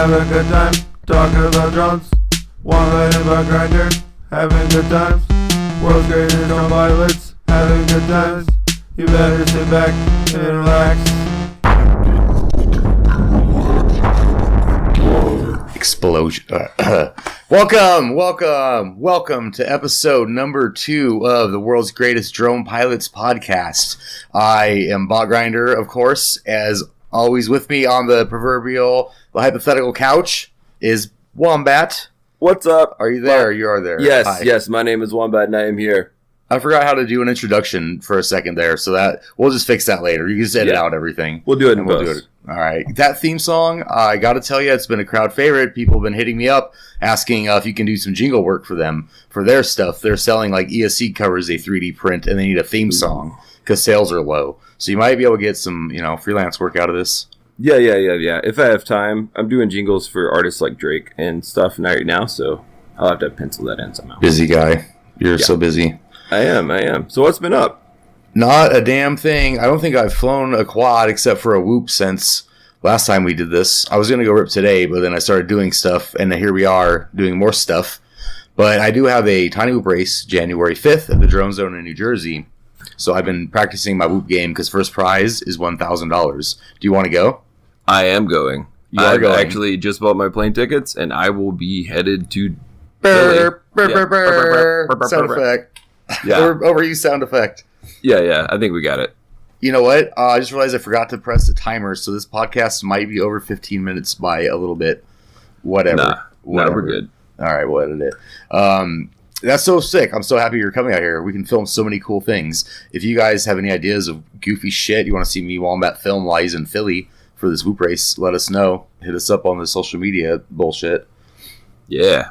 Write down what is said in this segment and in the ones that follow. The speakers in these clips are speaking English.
Have a good time, talking about drones. Wombat and Wgdp, having good times. World's greatest drone pilots, having good times. You better sit back and relax. Explosion. Welcome to episode number 2 of the World's Greatest Drone Pilots podcast. I am Wgdp, of course. As always, with me on the hypothetical couch is Wombat. What's up? Are you there? You are there. Yes, Hi. yes. My name is Wombat and I am here. I forgot how to do an introduction for a second there, so that we'll just fix that later. You can just edit out everything. We'll do it in we'll do it. All right. That theme song, I got to tell you, it's been a crowd favorite. People have been hitting me up asking if you can do some jingle work for them for their stuff. They're selling like ESC covers, a 3D print, and they need a theme song because sales are low. So you might be able to get some, freelance work out of this. Yeah. If I have time, I'm doing jingles for artists like Drake and stuff right now, so I'll have to pencil that in somehow. Busy guy. You're so busy. I am. So what's been up? Not a damn thing. I don't think I've flown a quad except for a whoop since last time we did this. I was going to go rip today, but then I started doing stuff, and here we are doing more stuff. But I do have a tiny whoop race January 5th at the Drone Zone in New Jersey. So I've been practicing my whoop game because first prize is $1,000. Do you want to go? I am going. I've actually just bought my plane tickets, and I will be headed to Sound effect. Yeah. Overuse sound effect. Yeah. I think we got it. You know what? I just realized I forgot to press the timer, so this podcast might be over 15 minutes by a little bit. Whatever. We're good. All right, we'll edit it. That's so sick. I'm so happy you're coming out here. We can film so many cool things. If you guys have any ideas of goofy shit you want to see me Wombat film while he's in Philly for this whoop race, let us know. Hit us up on the social media bullshit. Yeah.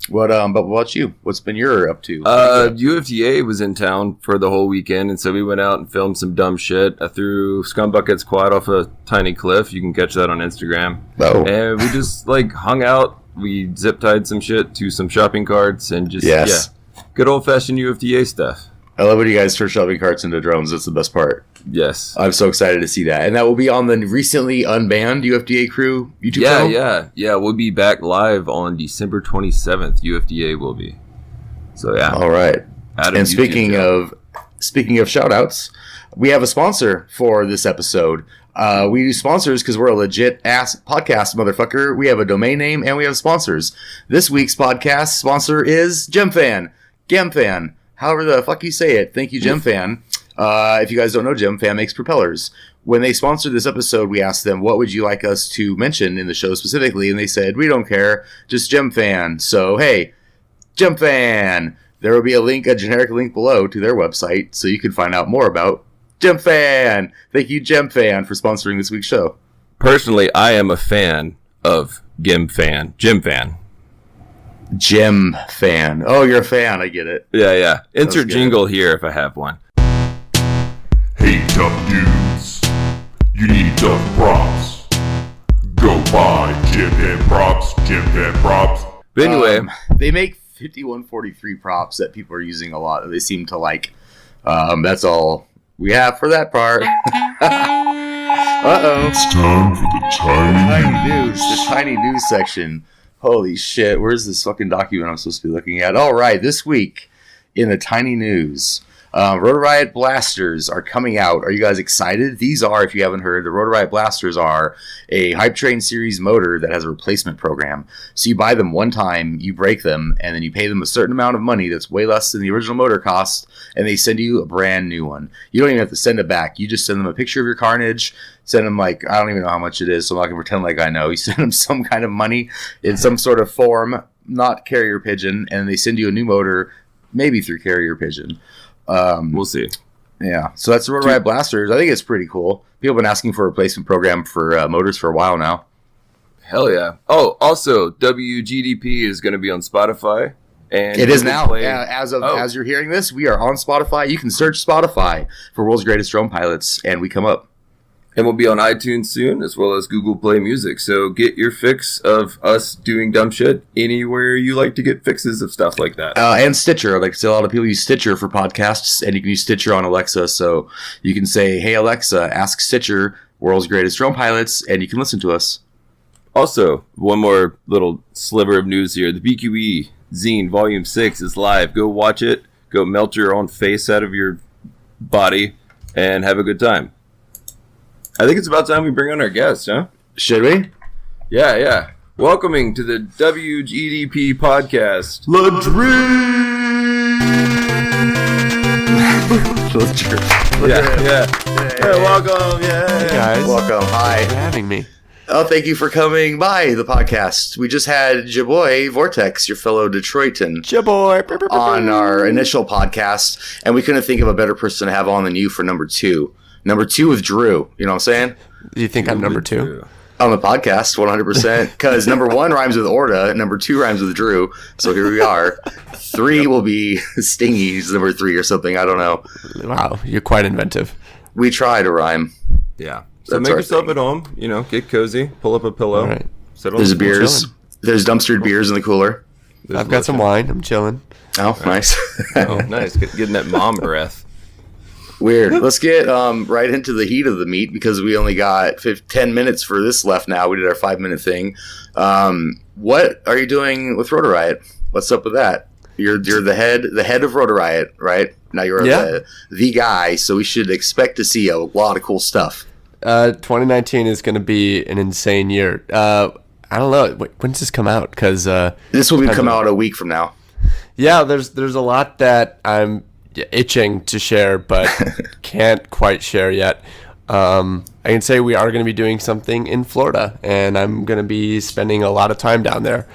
But what about you? What's been your up to? UFDA was in town for the whole weekend, and so we went out and filmed some dumb shit. I threw Scumbucket's quad off a tiny cliff. You can catch that on Instagram. Oh. And we just hung out. We zip-tied some shit to some shopping carts and just, good old-fashioned UFDA stuff. I love when you guys turn shopping carts into drones. That's the best part. Yes. I'm so excited to see that. And that will be on the recently unbanned UFDA crew YouTube channel? Yeah. We'll be back live on December 27th. UFDA will be. So, yeah. All right. And speaking of shout-outs, we have a sponsor for this episode. We do sponsors because we're a legit-ass podcast, motherfucker. We have a domain name and we have sponsors. This week's podcast sponsor is GemFan. GemFan. However the fuck you say it. Thank you, GemFan. If you guys don't know, GemFan makes propellers. When they sponsored this episode, we asked them, what would you like us to mention in the show specifically? And they said, we don't care, just GemFan. So, hey, GemFan. There will be a generic link below to their website so you can find out more about GemFan. Thank you, GemFan, for sponsoring this week's show. Personally, I am a fan of GemFan. GemFan. Oh, you're a fan. I get it. Yeah. Insert jingle here if I have one. Hey, tough dudes. You need tough props. Go buy GemFan props. But anyway. They make 5143 props that people are using a lot. They seem to like. That's all we have for that part. Uh-oh. It's time for the tiny news. The tiny news section. Holy shit, where's this fucking document I'm supposed to be looking at? All right, this week in the tiny news, Rotor Riot Blasters are coming out. Are you guys excited? These are, if you haven't heard, the Rotor Riot Blasters are a Hype Train series motor that has a replacement program. So you buy them one time, you break them, and then you pay them a certain amount of money that's way less than the original motor cost, and they send you a brand new one. You don't even have to send it back. You just send them a picture of your carnage, send them I don't even know how much it is, so I'm not going to pretend like I know. You send them some kind of money in some sort of form, not carrier pigeon, and they send you a new motor, maybe through carrier pigeon. We'll see. Yeah, so that's the Rotor Riot Blasters. I think it's pretty cool. People have been asking for a replacement program for motors for a while now. Hell yeah. Oh, also, Wgdp is going to be on Spotify. And it is now. As you're hearing this, we are on Spotify. You can search Spotify for World's Greatest Drone Pilots, and we come up. And we'll be on iTunes soon, as well as Google Play Music. So get your fix of us doing dumb shit anywhere you like to get fixes of stuff like that. And Stitcher. Like, so a lot of people use Stitcher for podcasts, and you can use Stitcher on Alexa. So you can say, hey, Alexa, ask Stitcher, World's Greatest Drone Pilots, and you can listen to us. Also, one more little sliver of news here. The BQE Zine Volume 6 is live. Go watch it. Go melt your own face out of your body and have a good time. I think it's about time we bring on our guest, huh? Should we? Yeah. Welcoming to the Wgdp podcast. Yeah, welcome. Yeah. Hey guys. Welcome. Hi. Thanks for having me. Oh, thank you for coming by the podcast. We just had your boy, Vortex, your fellow Detroitan, Boy. on our initial podcast, and we couldn't think of a better person to have on than you for number 2. Number 2 with Drew. You know what I'm saying? Do you think I'm number 2? On the podcast, 100%. Because number 1 rhymes with Orta, number 2 rhymes with Drew. So here we are. 3 will be Stingy's number 3 or something. I don't know. Wow, you're quite inventive. We try to rhyme. Yeah. So That's make our yourself thing. at home. Get cozy. Pull up a pillow. All right. Sit on There's the beers. chilling. There's dumpstered beers in the cooler. I've got some wine. I'm chilling. Oh, nice. Oh, nice. Getting that mom breath. Weird. Let's get right into the heat of the meat because we only got 10 minutes for this left now. We did our 5-minute thing. What are you doing with Rotor Riot? What's up with that? You're the head of Rotor Riot, right? Now you're the guy, so we should expect to see a lot of cool stuff. 2019 is going to be an insane year. I don't know. When does this come out? Because This will come out a week from now. yeah, there's a lot that I'm itching to share, but can't quite share yet. I can say we are going to be doing something in Florida, and I'm going to be spending a lot of time down there.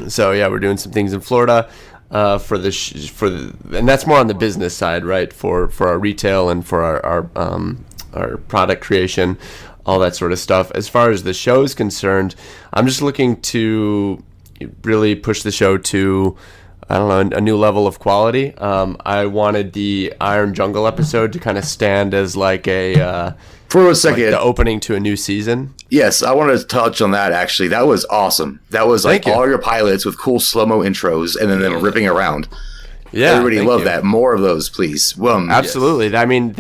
So yeah, we're doing some things in Florida and that's more on the business side, right? For our retail and for our product creation, all that sort of stuff. As far as the show is concerned, I'm just looking to really push the show to, I don't know, a new level of quality. I wanted the Iron Jungle episode to kind of stand as like For a second, the opening to a new season. yes, I wanted to touch on that actually. That was awesome. That was like Thank you. all your pilots with cool slow-mo intros and then them ripping around. Yeah, Everybody thank loved you. that. More of those, please. Absolutely. I mean,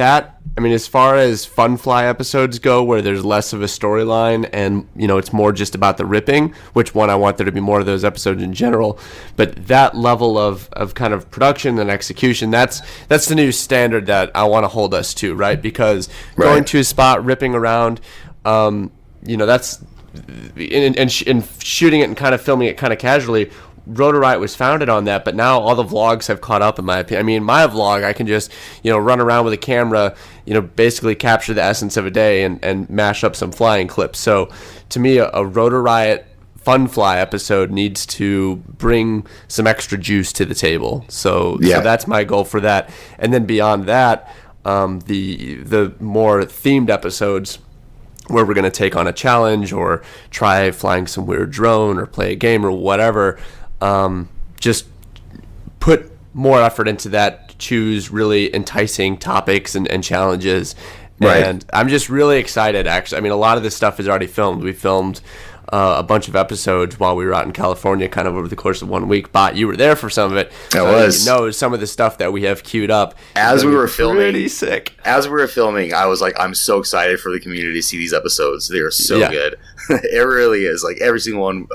as far as Fun Fly episodes go, where there's less of a storyline and, it's more just about the ripping, which one I want there to be more of those episodes in general. But that level of kind of production and execution, that's the new standard that I want to hold us to, right? Because going to a spot, ripping around, that's in shooting it and kind of filming it kind of casually. Rotor Riot was founded on that, but now all the vlogs have caught up, in my opinion. I mean, my vlog, I can just, run around with a camera, basically capture the essence of a day and mash up some flying clips. So to me, a Rotor Riot Fun Fly episode needs to bring some extra juice to the table. So that's my goal for that. And then beyond that, the more themed episodes where we're going to take on a challenge or try flying some weird drone or play a game or whatever, just put more effort into that, choose really enticing topics and challenges. Right. And I'm just really excited, actually. I mean, a lot of this stuff is already filmed. We filmed a bunch of episodes while we were out in California, kind of over the course of 1 week. Bot, you were there for some of it. I was. Some of the stuff that we have queued up. As we were filming, pretty sick. As we were filming, I was like, I'm so excited for the community to see these episodes. They are so good. It really is. Like every single one,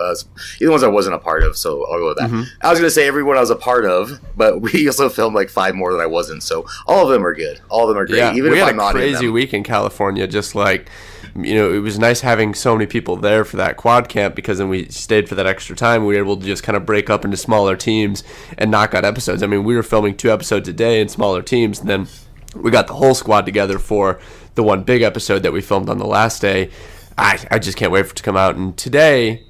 even ones I wasn't a part of. So I'll go with that. I was going to say every one I was a part of, but we also filmed like 5 more that I wasn't. So all of them are good. All of them are great. Yeah, Even we if had I'm a not in crazy them. week in California. Just like, it was nice having so many people there for that quad camp, because then we stayed for that extra time. We were able to just kind of break up into smaller teams and knock out episodes. I mean, we were filming 2 episodes a day in smaller teams, and then we got the whole squad together for the one big episode that we filmed on the last day. I just can't wait for it to come out. And today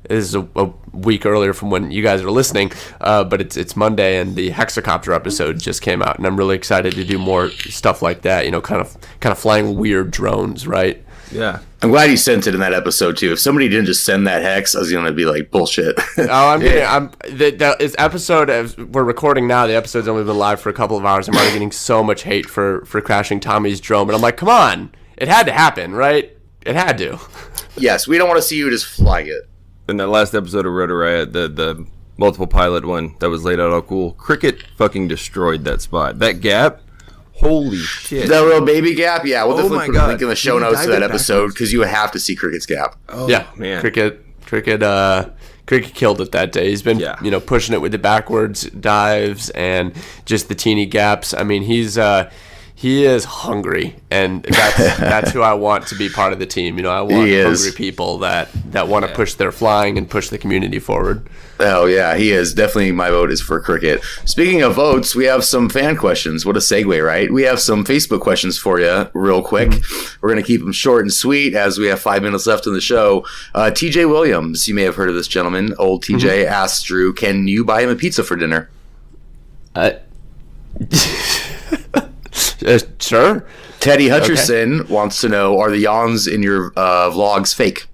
is a week earlier from when you guys are listening, but it's Monday, and the Hexacopter episode just came out, and I'm really excited to do more stuff like that. Kind of flying weird drones, right? Yeah. I'm glad you sent it in that episode too. If somebody didn't just send that hex, I was going to be like, bullshit. I'm getting. This episode we're recording now. The episode's only been live for a couple of hours. I'm already getting so much hate for crashing Tommy's drone, but I'm like, come on, it had to happen, right? It had to. Yes, we don't want to see you just flying it. In that last episode of Rotor Riot, the multiple pilot one that was laid out all cool, Cricket fucking destroyed that spot. That gap, Holy shit. That little baby gap, yeah. We'll definitely my put a God. link in the show He notes to dived that it episode backwards. because you would have to see Cricket's gap. Oh, Yeah, man. Cricket killed it that day. He's been, pushing it with the backwards dives and just the teeny gaps. I mean, he is hungry, and that's who I want to be part of the team. I want hungry people that want to push their flying and push the community forward. Oh, yeah, he is. Definitely my vote is for Cricket. Speaking of votes, we have some fan questions. What a segue, right? We have some Facebook questions for you real quick. We're going to keep them short and sweet as we have 5 minutes left in the show. TJ Williams, you may have heard of this gentleman. Old TJ asks Drew, can you buy him a pizza for dinner? Sure. Teddy Hutcherson wants to know, are the yawns in your vlogs fake?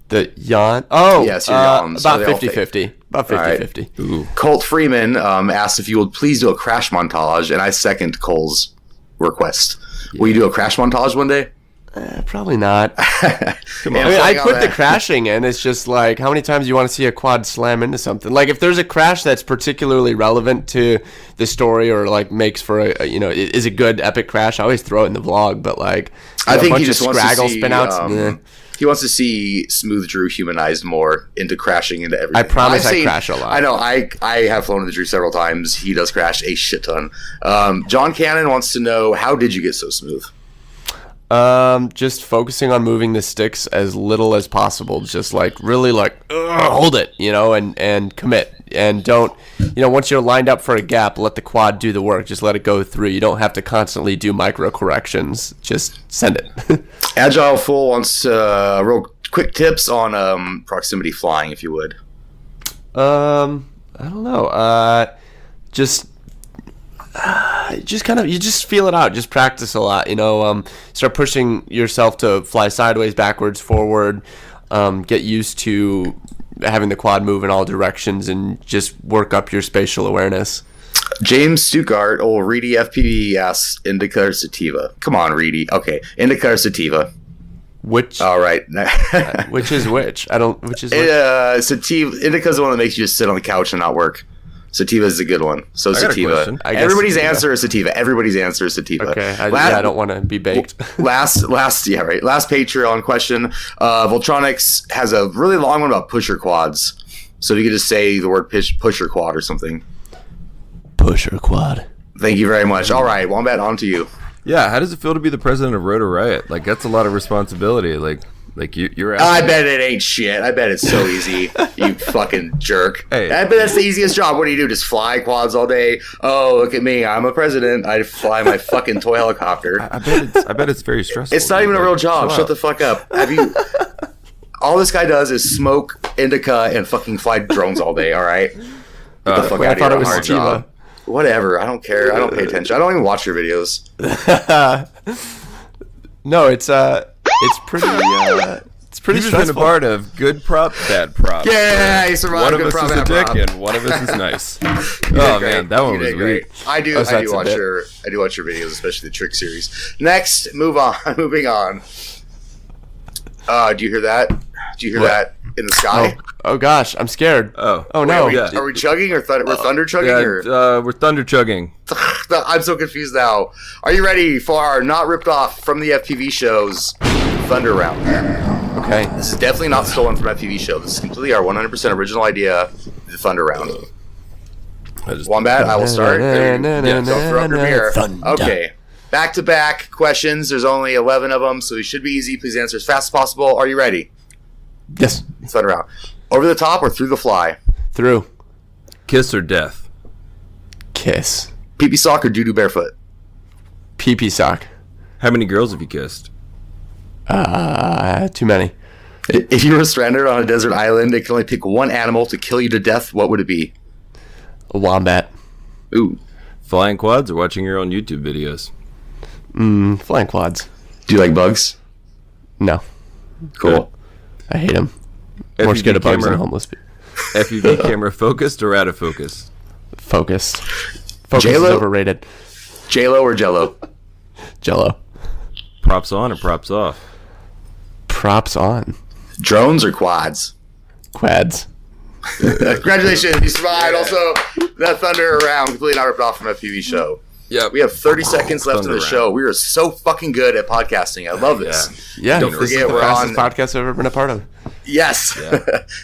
The yawn? Oh, yes, your yawns. about Are they all 50-50. About 50-50. Ooh. Colt Freeman asked if you would please do a crash montage, and I second Cole's request. Will you do a crash montage one day? Probably not. Come on. I mean, I put the crashing in. It's just like, how many times do you want to see a quad slam into something? Like, if there's a crash that's particularly relevant to the story or like makes for is a good epic crash, I always throw it in the vlog. But like, I think a bunch he just of wants to scraggle see. spin outs. He wants to see Smooth Drew humanized more into crashing into everything. I promise I crash a lot. I know. I have flown into Drew several times. He does crash a shit ton. John Cannon wants to know, how did you get so smooth? Just focusing on moving the sticks as little as possible. Just like really like hold it, and commit. And don't, once you're lined up for a gap, let the quad do the work. Just let it go through. You don't have to constantly do micro corrections. Just send it. Agile Fool wants real quick tips on proximity flying, if you would. I don't know. Just kind of, you just feel it out. Just practice a lot. Start pushing yourself to fly sideways, backwards, forward. Get used to having the quad move in all directions and just work up your spatial awareness. James Stuckart, old Reedy FPV asks Indica or Sativa. Come on, Reedy. Okay, Indica or Sativa. Which? All right. Which is which? I don't. Which is which? Sativa. Indica's the one that makes you just sit on the couch and not work. Sativa is a good one. So I got a Sativa. question. I guess Everybody's Sativa. answer is Sativa. Everybody's answer is Sativa. Okay. I don't want to be baked. Last Patreon question. Voltronics has a really long one about pusher quads. So if you could just say the word pusher quad or something. Pusher quad. Thank you very much. All right, Wombat, on to you. Yeah, how does it feel to be the president of Rotor Riot? Like, that's a lot of responsibility. Like you're I asking. bet it ain't shit. I bet it's so easy. You fucking jerk. Hey. I bet that's the easiest job. What do? Just fly quads all day? Oh, look at me. I'm a president. I fly my fucking toy helicopter. I bet it's very stressful. It's not even a real job. chill Shut out. the fuck up. Have you? All this guy does is smoke indica and fucking fly drones all day. All right. Get the fuck Wait, I out of thought here. it was Hard sativa. job. Whatever. I don't care. I don't pay attention. I don't even watch your videos. No, it's pretty. It's pretty You've just been a stressful. part of good prop, bad prop. Yeah, you survived. One of Good us prop, is a bad dick, prop. and one of us is nice. You Oh did man, great. that one You was did great. weak. I do that's a watch bit. your videos, especially the trick series. Next, moving on. Do you hear that? Do you hear What? that in the sky? Oh gosh, I'm scared. Oh no. Wait, yeah. Are we chugging or we're thunder chugging? Or? Yeah, we're thunder chugging. I'm so confused now. Are you ready for our not ripped off from the FPV shows Thunder Round? Okay. This is definitely not stolen from FPV show. This is completely our 100% original idea, the Thunder Round. Wombat, I will start. Don't throw up your beer. Thunder. Okay. Back-to-back questions. There's only 11 of them, so it should be easy. Please answer as fast as possible. Are you ready? Yes. Thunder Round. Over the top or through the fly? Through. Kiss or death? Kiss. Pee-pee sock or doo-doo barefoot? Pee-pee sock. How many girls have you kissed? Too many. If you were stranded on a desert island and could only pick one animal to kill you to death, what would it be? A wombat. Ooh. Flying quads or watching your own YouTube videos? Flying quads. Do you like bugs? No. Cool. I hate them. More scared of bugs than homeless people. FPV camera focused or out of focus? Focused. Focus is J-Lo? overrated. J-Lo or Jello? Jello. Props on or props off? Props on. Drones or quads? Quads. Congratulations, you survived. Also, that Thunder round completely not ripped off from a FPV show. Yeah, We have 30 seconds left in the Thunder show. We are so fucking good at podcasting. I love this. Yeah, Don't this is forget the we're fastest on. podcast I've ever been a part of. Yes. Yeah.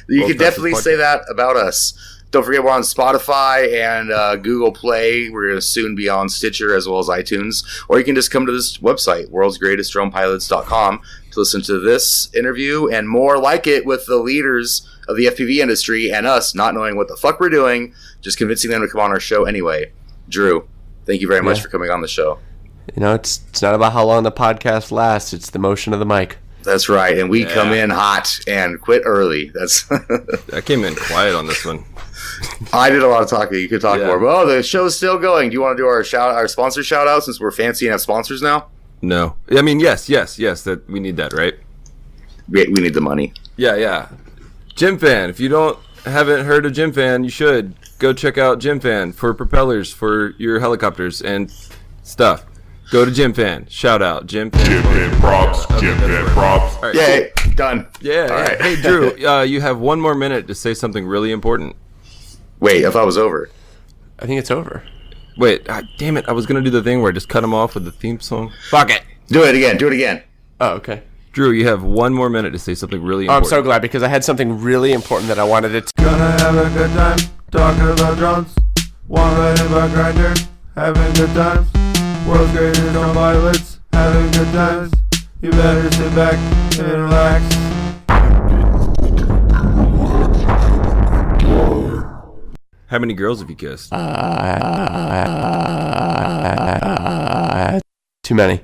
You Both can definitely fastest say that about us. Don't forget we're on Spotify and Google Play. We're going to soon be on Stitcher as well as iTunes. Or you can just come to this website, worldsgreatestdronepilots.com, to listen to this interview and more like it with the leaders of the FPV industry and us not knowing what the fuck we're doing, just convincing them to come on our show anyway. Drew, thank you very much for coming on the show. You know, it's not about how long the podcast lasts. It's the motion of the mic. That's right. And we come in hot and quit early. That's I came in quiet on this one. I did a lot of talking. You could talk Yeah. more. But the show's still going. Do you want to do our sponsor shout out since we're fancy and have sponsors now? No, I mean yes. That we need that, right? We need the money. Yeah. Gym Fan. If you haven't heard of Gym Fan, you should go check out Gym Fan for propellers for your helicopters and stuff. Go to Gym Fan. Shout out Gym Fan. Jim Fan props. Jim Fan props. All right, Yay, done. Yeah. All right. Hey, Drew, you have one more minute to say something really important. Wait, I thought it was over. I think it's over. Wait, damn it. I was going to do the thing where I just cut him off with the theme song. Fuck it. Do it again. Oh, okay. Drew, you have one more minute to say something really Oh, I'm important. so glad because I had something really important that I wanted to. Gonna have a good time talking about drones. One-legged about grinder, having good times. World's greatest drone pilots, having good times. You better sit back and relax. How many girls have you kissed? Too many.